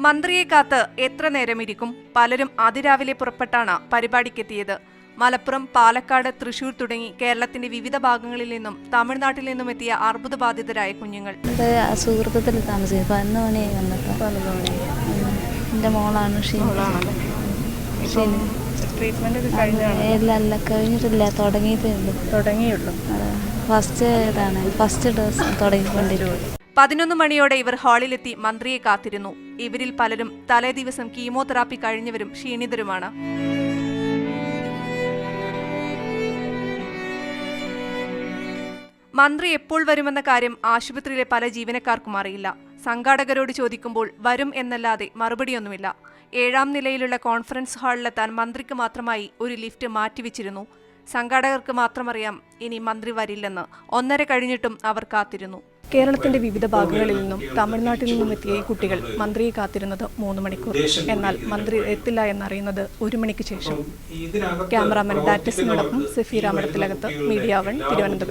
മന്ത്രിയെ കാത്ത് എത്ര നേരം ഇരിക്കും? പലരും അതിരാവിലെ പുറപ്പെട്ടാണ് പരിപാടിക്കെത്തിയത്. മലപ്പുറം, പാലക്കാട്, തൃശൂർ തുടങ്ങി കേരളത്തിന്റെ വിവിധ ഭാഗങ്ങളിൽ നിന്നും തമിഴ്നാട്ടിൽ നിന്നും എത്തിയ അർബുദബാധിതരായ കുഞ്ഞുങ്ങൾ. സുഹൃത്തത്തിൽ താമസിക്കും. 11 മണിയായി വന്നപ്പോൾ. എൻ്റെ മോളാണ് ഇല്ല കഴിഞ്ഞിട്ടില്ല, തുടങ്ങിയിട്ടുള്ളൂ. First dose തുടങ്ങിക്കൊണ്ടിരുന്നു. 11 മണിയോടെ ഇവർ ഹാളിലെത്തി മന്ത്രിയെ കാത്തിരുന്നു. ഇവരിൽ പലരും തലേ ദിവസം കീമോതെറാപ്പി കഴിഞ്ഞവരും ക്ഷീണിതരുമാണ്. മന്ത്രി എപ്പോൾ വരുമെന്ന കാര്യം ആശുപത്രിയിലെ പല ജീവനക്കാർക്കും അറിയില്ല. സംഘാടകരോട് ചോദിക്കുമ്പോൾ വരും എന്നല്ലാതെ മറുപടിയൊന്നുമില്ല. 7ാം നിലയിലുള്ള കോൺഫറൻസ് ഹാളിലെത്താൻ മന്ത്രിക്ക് മാത്രമായി ഒരു ലിഫ്റ്റ് മാറ്റിവെച്ചിരുന്നു. സംഘാടകർക്ക് മാത്രമറിയാം ഇനി മന്ത്രി വരില്ലെന്ന്. 1:30 കഴിഞ്ഞിട്ടും അവർ കാത്തിരുന്നു. കേരളത്തിന്റെ വിവിധ ഭാഗങ്ങളിൽ നിന്നും തമിഴ്നാട്ടിൽ നിന്നും എത്തിയ ഈ കുട്ടികൾ മന്ത്രിയെ കാത്തിരുന്നത് 3 മണിക്കൂർ. എന്നാൽ മന്ത്രി എത്തില്ല എന്നറിയുന്നത് 1 മണിക്ക് ശേഷം. ക്യാമറാമാൻ ഡാറ്റസിനോടൊപ്പം സഫീറ മഠത്തിലകത്ത്, മീഡിയ 1, തിരുവനന്തപുരം.